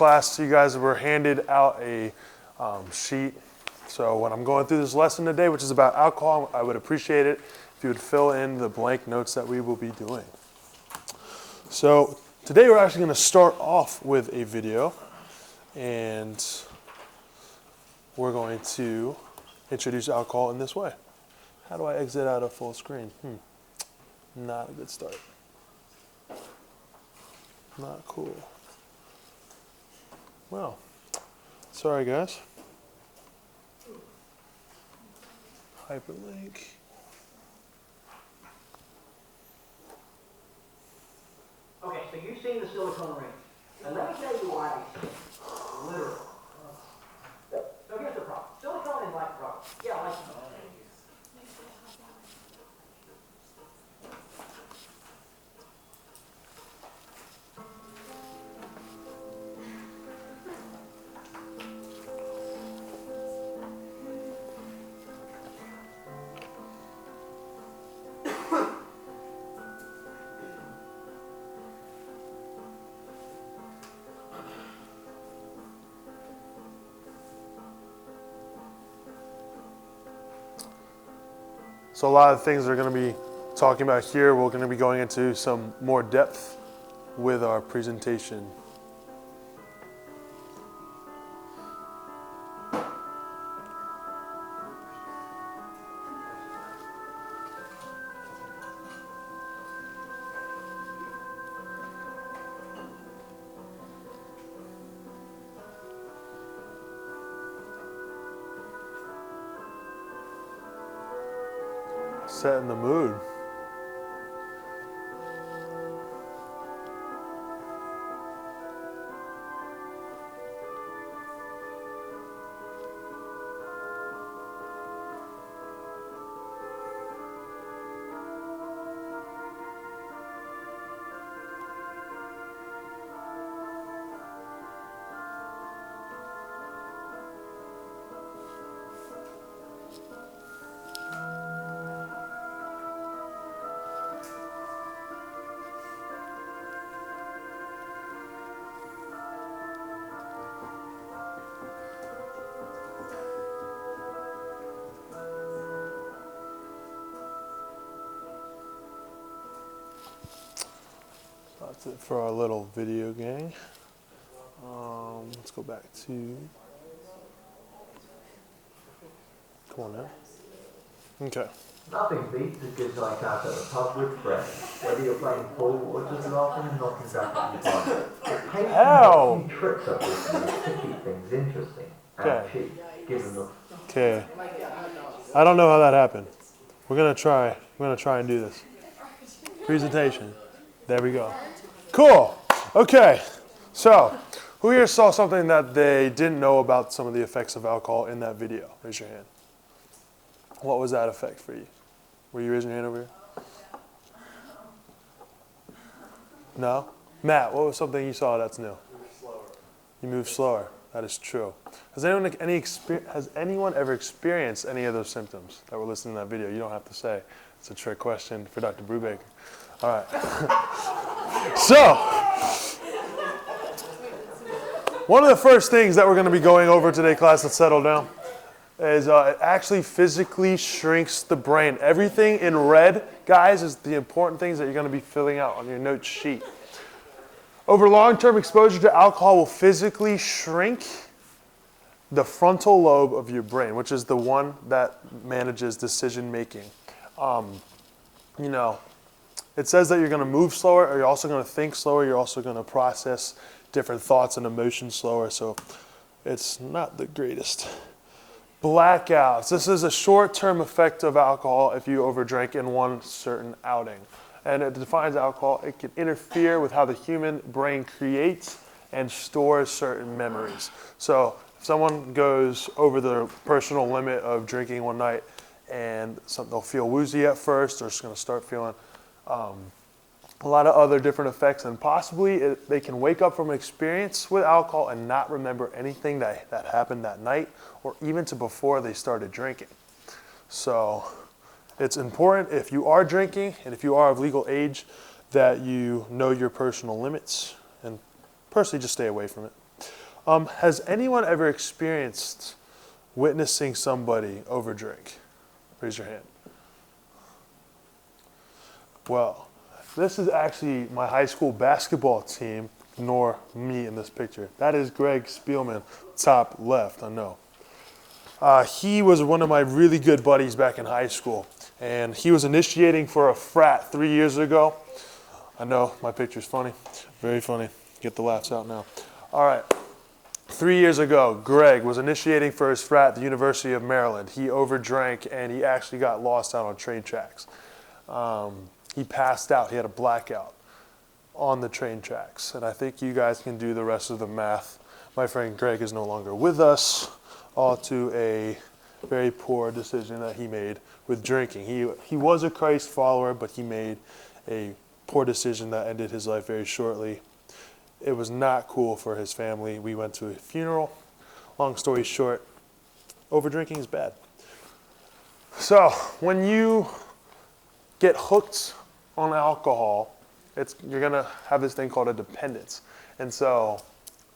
class, you guys were handed out a sheet. So when I'm going through this lesson today, which is about alcohol, I would appreciate it if you would fill in the blank notes that we will be doing. So today we're actually going to start off with a video, and we're going to introduce alcohol in this way. How do I exit out of full screen? Not a good start. Not cool. Well, sorry guys. Hyperlink. Okay, so you've seen the silicone ring. And let me tell you why it's literal. So here's the problem. Silicone is like rubber. Yeah, like So a lot of things we're going to be talking about here, we're going to be going into some more depth with our presentation. Setting the mood. That's it for our little video gang. Let's go back to, come on now. Okay. Nothing beats a good night out at the pub with friends, whether you're playing pool or just laughing and knocking back at your partner. It takes a few tricks up with you to keep things interesting and cheap, given the... Okay. I don't know how that happened. We're gonna try and do this. Presentation. There we go. Cool. Okay. So, who here saw something that they didn't know about some of the effects of alcohol in that video? Raise your hand. What was that effect for you? Were you raising your hand over here? No? Matt, what was something you saw that's new? You move slower. That is true. Has anyone ever experienced any of those symptoms that were listed in that video? You don't have to say. It's a trick question for Dr. Brubaker. All right. So, one of the first things that we're going to be going over today, class, let's settle down, is it actually physically shrinks the brain. Everything in red, guys, is the important things that you're going to be filling out on your note sheet. Over long-term exposure to alcohol will physically shrink the frontal lobe of your brain, which is the one that manages decision-making. It says that you're going to move slower, or you're also going to think slower, you're also going to process different thoughts and emotions slower, so it's not the greatest. Blackouts. This is a short-term effect of alcohol if you overdrink in one certain outing. And it defines alcohol. It can interfere with how the human brain creates and stores certain memories. So if someone goes over their personal limit of drinking one night, and they'll feel woozy at first, or it's going to start feeling a lot of other different effects, and possibly they can wake up from an experience with alcohol and not remember anything that happened that night, or even to before they started drinking. So it's important, if you are drinking and if you are of legal age, that you know your personal limits, and personally just stay away from it. Has anyone ever experienced witnessing somebody overdrink? Raise your hand. Well, this is actually my high school basketball team, nor me in this picture. That is Greg Spielman, top left, I know. He was one of my really good buddies back in high school, and he was initiating for a frat 3 years ago. I know, my picture's funny, very funny. Get the laughs out now. All right, 3 years ago, Greg was initiating for his frat at the University of Maryland. He overdrank, and he actually got lost out on train tracks. He passed out, he had a blackout on the train tracks, and I think you guys can do the rest of the math. My friend Greg is no longer with us, all to a very poor decision that he made with drinking. He was a Christ follower, but he made a poor decision that ended his life very shortly. It was not cool for his family. We went to a funeral. Long story short, overdrinking is bad. So when you get hooked on alcohol, you're gonna have this thing called a dependence. And so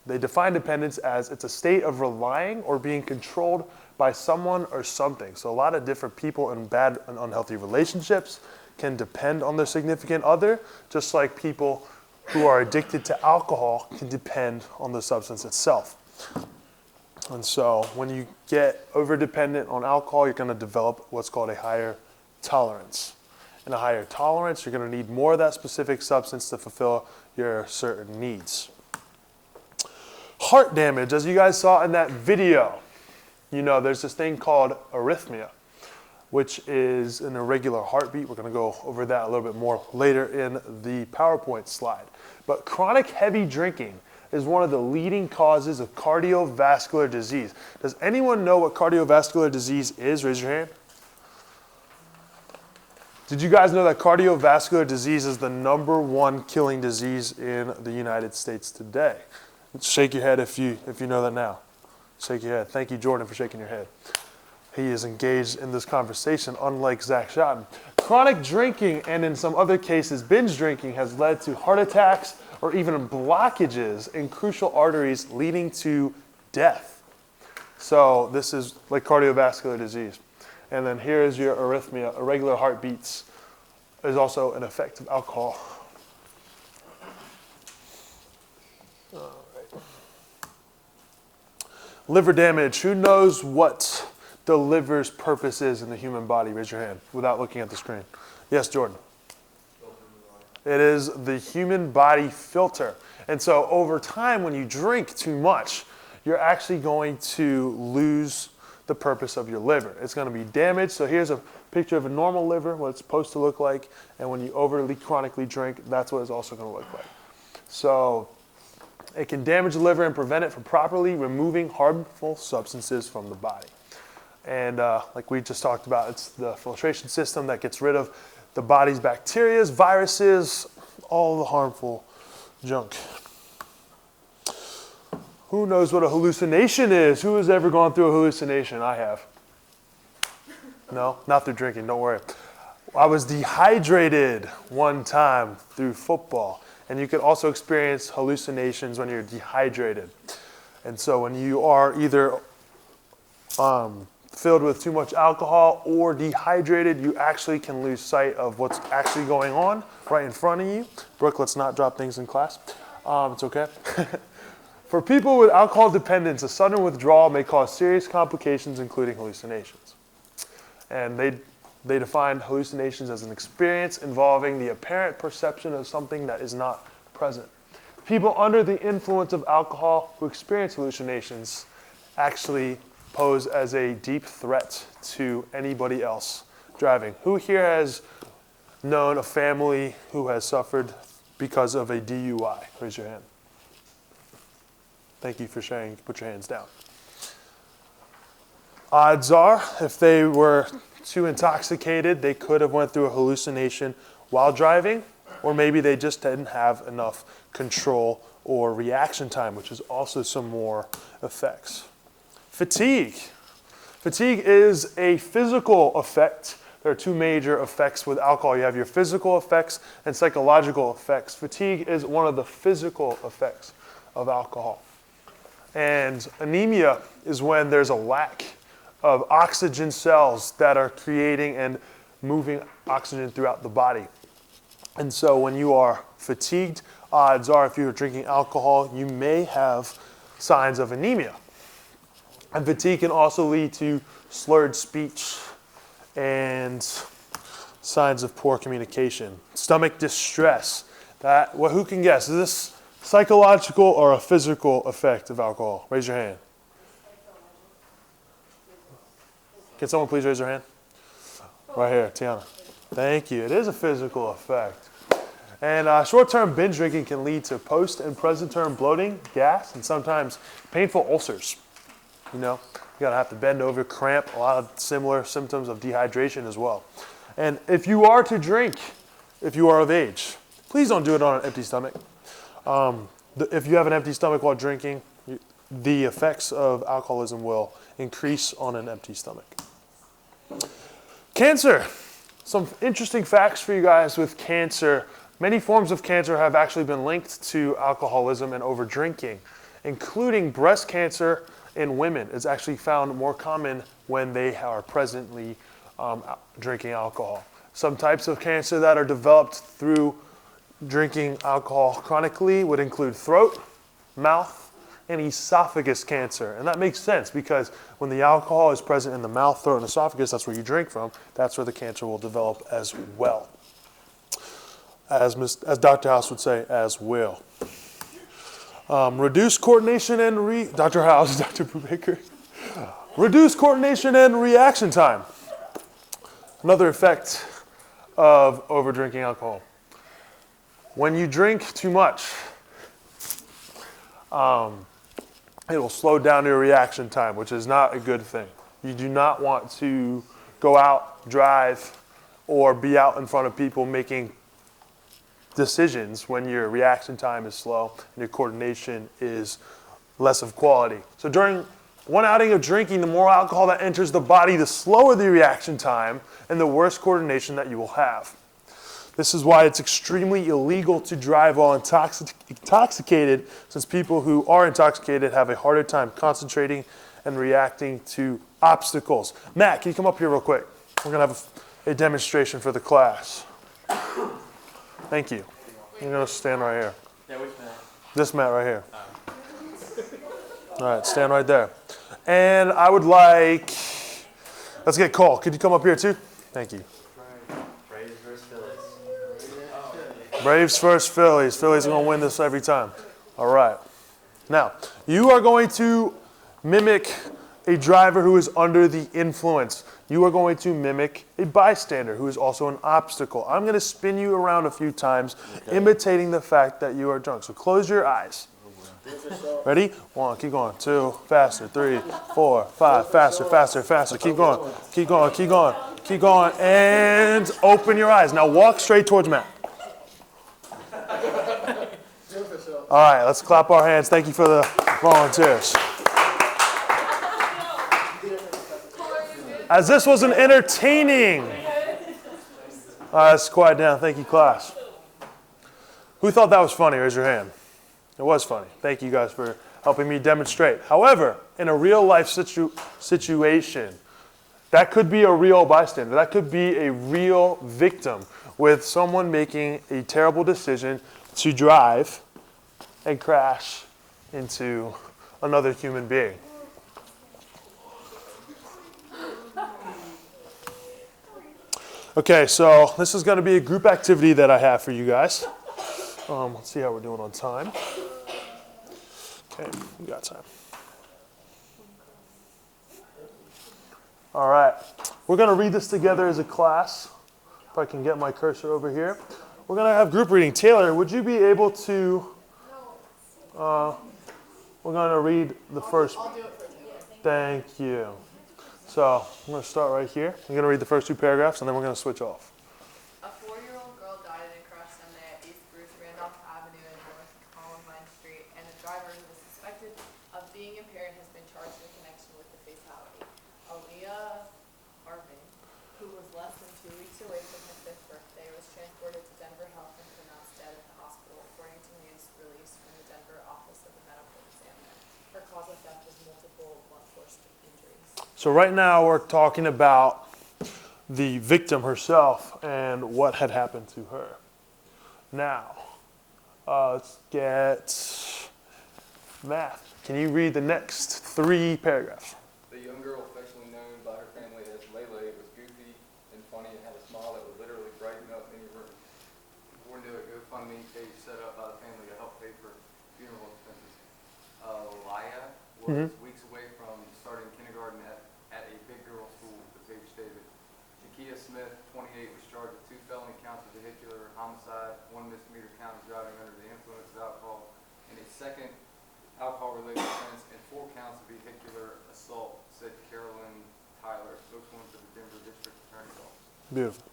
they define dependence as it's a state of relying or being controlled by someone or something. So a lot of different people in bad and unhealthy relationships can depend on their significant other, just like people who are addicted to alcohol can depend on the substance itself. And so when you get over-dependent on alcohol, you're gonna develop what's called a higher tolerance. In a higher tolerance, you're gonna need more of that specific substance to fulfill your certain needs. Heart damage, as you guys saw in that video, you know there's this thing called arrhythmia, which is an irregular heartbeat. We're gonna go over that a little bit more later in the PowerPoint slide. But chronic heavy drinking is one of the leading causes of cardiovascular disease. Does anyone know what cardiovascular disease is? Raise your hand. Did you guys know that cardiovascular disease is the #1 killing disease in the United States today? Shake your head if you know that now. Shake your head. Thank you, Jordan, for shaking your head. He is engaged in this conversation, unlike Zach Schotten. Chronic drinking, and in some other cases, binge drinking, has led to heart attacks or even blockages in crucial arteries, leading to death. So this is like cardiovascular disease. And then here is your arrhythmia. Irregular heartbeats is also an effect of alcohol. Liver damage. Who knows what the liver's purpose is in the human body? Raise your hand without looking at the screen. Yes, Jordan. It is the human body filter. And so over time, when you drink too much, you're actually going to lose the purpose of your liver. It's going to be damaged. So here's a picture of a normal liver, what it's supposed to look like. And when you overly chronically drink, that's what it's also going to look like. So it can damage the liver and prevent it from properly removing harmful substances from the body. And like we just talked about, it's the filtration system that gets rid of the body's bacteria, viruses, all the harmful junk. Who knows what a hallucination is? Who has ever gone through a hallucination? I have. No, not through drinking, don't worry. I was dehydrated one time through football. And you can also experience hallucinations when you're dehydrated. And so when you are either filled with too much alcohol or dehydrated, you actually can lose sight of what's actually going on right in front of you. Brooke, let's not drop things in class. It's okay. For people with alcohol dependence, a sudden withdrawal may cause serious complications, including hallucinations. And they define hallucinations as an experience involving the apparent perception of something that is not present. People under the influence of alcohol who experience hallucinations actually pose as a deep threat to anybody else driving. Who here has known a family who has suffered because of a DUI? Raise your hand. Thank you for sharing. Put your hands down. Odds are, if they were too intoxicated, they could have went through a hallucination while driving, or maybe they just didn't have enough control or reaction time, which is also some more effects. Fatigue. Fatigue is a physical effect. There are two major effects with alcohol. You have your physical effects and psychological effects. Fatigue is one of the physical effects of alcohol. And anemia is when there's a lack of oxygen cells that are creating and moving oxygen throughout the body. And so when you are fatigued, odds are if you're drinking alcohol, you may have signs of anemia. And fatigue can also lead to slurred speech and signs of poor communication. Stomach distress. Who can guess? Is this psychological or a physical effect of alcohol? Raise your hand. Can someone please raise their hand? Right here, Tiana. Thank you. It is a physical effect. And short-term binge drinking can lead to post and present-term bloating, gas, and sometimes painful ulcers. You know, you gotta have to bend over, cramp, a lot of similar symptoms of dehydration as well. And if you are to drink, if you are of age, please don't do it on an empty stomach. If you have an empty stomach while drinking, the effects of alcoholism will increase on an empty stomach. Cancer. Some interesting facts for you guys with cancer. Many forms of cancer have actually been linked to alcoholism and over drinking, including breast cancer in women. It's actually found more common when they are presently drinking alcohol. Some types of cancer that are developed through drinking alcohol chronically would include throat, mouth, and esophagus cancer. And that makes sense because when the alcohol is present in the mouth, throat, and esophagus, that's where you drink from, that's where the cancer will develop as well. As Dr. House would say, as well. Reduced coordination and Dr. House, Dr. Brubaker. Reduced coordination and reaction time. Another effect of over drinking alcohol. When you drink too much, it will slow down your reaction time, which is not a good thing. You do not want to go out, drive, or be out in front of people making decisions when your reaction time is slow and your coordination is less of quality. So during one outing of drinking, the more alcohol that enters the body, the slower the reaction time and the worse coordination that you will have. This is why it's extremely illegal to drive while intoxicated, since people who are intoxicated have a harder time concentrating and reacting to obstacles. Matt, can you come up here real quick? We're going to have a demonstration for the class. Thank you. You're going to stand right here. Yeah, which mat? This mat right here. All right, stand right there. And I would like, let's get Cole. Could you come up here too? Thank you. Braves versus Phillies. Braves versus Phillies. Phillies are going to win this every time. All right. Now, you are going to mimic a driver who is under the influence. You are going to mimic a bystander who is also an obstacle. I'm going to spin you around a few times, imitating the fact that you are drunk. So close your eyes. Ready? 1, keep going. 2, faster. 3, 4, 5, faster, faster, faster. Keep going. Keep going, keep going, keep going. And open your eyes. Now walk straight towards Matt. All right, let's clap our hands. Thank you for the volunteers. As this was an entertaining. All right, let's quiet down. Thank you, class. Who thought that was funny? Raise your hand. It was funny. Thank you guys for helping me demonstrate. However, in a real life situation, that could be a real bystander. That could be a real victim with someone making a terrible decision to drive and crash into another human being. Okay, so this is going to be a group activity that I have for you guys. Let's see how we're doing on time. Okay, we got time. All right, we're going to read this together as a class. If I can get my cursor over here. We're going to have group reading. Taylor, would you be able to, we're going to read the first. I'll do it for you. Thank you. So I'm going to start right here. I'm going to read the first 2 paragraphs, and then we're going to switch off. A 4-year-old girl died in a crash Sunday at East Bruce Randolph Avenue and North Columbine Street, and the driver who was suspected of being impaired has been charged in connection with the fatality. Aaliyah Arvin, who was less than 2 weeks away from her 5th birthday, was transported to Denver Health and pronounced dead at the hospital, according to news released from the Denver office of the medical examiner. Her cause of death with multiple blunt force injuries. So right now we're talking about the victim herself and what had happened to her. Now, let's get math. Can you read the next 3 paragraphs? The young girl, affectionately known by her family as Lele, was goofy and funny and had a smile that would literally brighten up any room. According to a GoFundMe page set up by the family to help pay for funeral expenses. Laya was weeks away from starting kindergarten at a big girl school, the page stated. Shakia Smith, 28, was charged with 2 felony counts of vehicular homicide, 1 misdemeanor count of driving under the influence of alcohol, and a second alcohol-related offense, and 4 counts of vehicular assault, said Carolyn Tyler, spokeswoman for the Denver District Attorney's Office. Beautiful.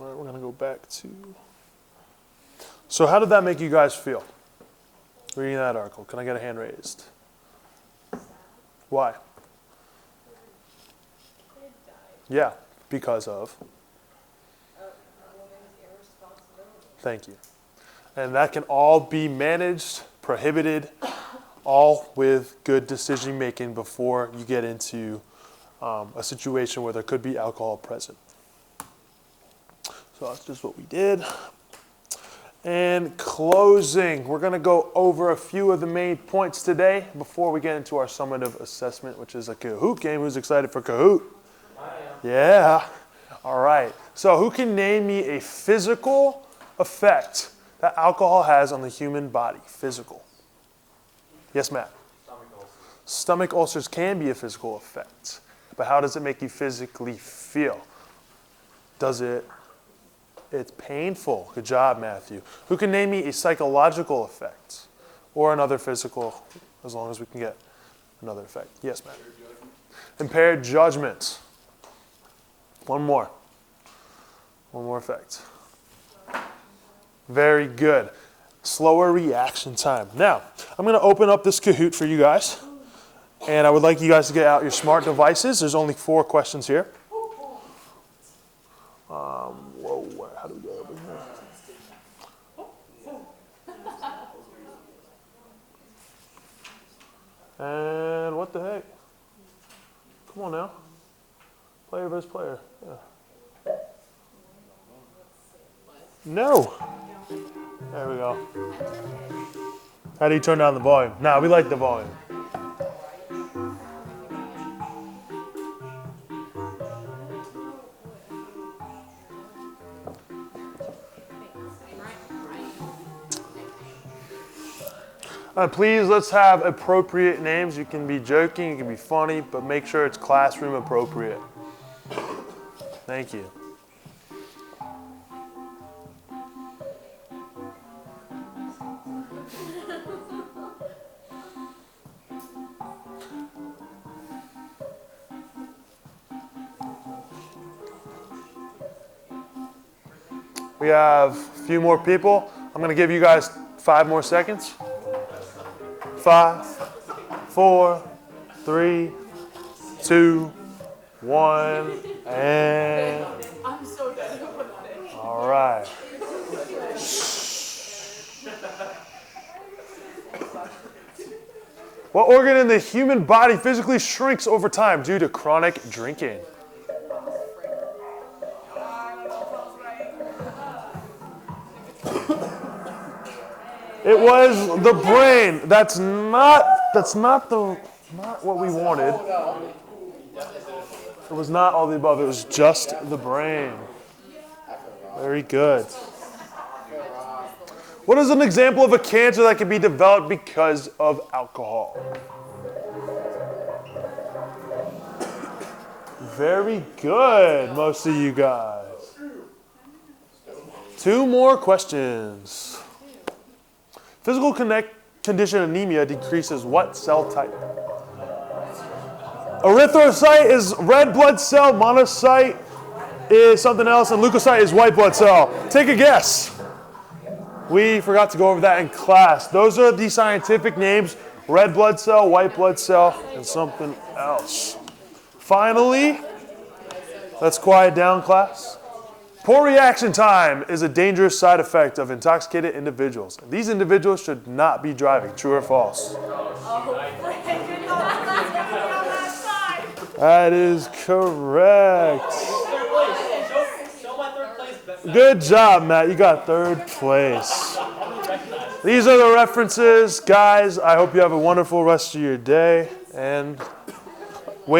All right, we're going to go back to... So how did that make you guys feel? Reading that article. Can I get a hand raised? Why? Kid died. Yeah, because of... A woman's irresponsibility. Thank you. And that can all be managed, prohibited, all with good decision making before you get into a situation where there could be alcohol present. So that's just what we did. And closing, we're going to go over a few of the main points today before we get into our summative assessment, which is a Kahoot game. Who's excited for Kahoot? I am. Yeah. All right. So who can name me a physical effect that alcohol has on the human body? Physical. Yes, Matt? Stomach ulcers. Stomach ulcers can be a physical effect, but how does it make you physically feel? It's painful. Good job, Matthew. Who can name me a psychological effect or another physical, as long as we can get another effect? Yes, Matt? Impaired judgment. One more. One more effect. Very good. Slower reaction time. Now, I'm going to open up this Kahoot for you guys. And I would like you guys to get out your smart devices. There's only 4 questions here. How do we go over here? And what the heck? Come on now. Player versus player. Yeah. No. There we go. How do you turn down the volume? Nah, we like the volume. Please, let's have appropriate names. You can be joking, you can be funny, but make sure it's classroom appropriate. Thank you. We have a few more people. I'm going to give you guys 5 more seconds. 5, 4, 3, 2, 1, and I'm so dead. all right. What organ in the human body physically shrinks over time due to chronic drinking? It was the brain. That's not what we wanted. It was not all the above. It was just the brain. Very good. What is an example of a cancer that can be developed because of alcohol? Very good, most of you guys. 2 more questions. Physical condition anemia decreases what cell type? Erythrocyte is red blood cell, monocyte is something else, and leukocyte is white blood cell. Take a guess. We forgot to go over that in class. Those are the scientific names: red blood cell, white blood cell, and something else. Finally, let's quiet down, class. Poor reaction time is a dangerous side effect of intoxicated individuals. These individuals should not be driving. True or false? That is correct. Show my third place. Good job, Matt. You got third place. These are the references. Guys, I hope you have a wonderful rest of your day. And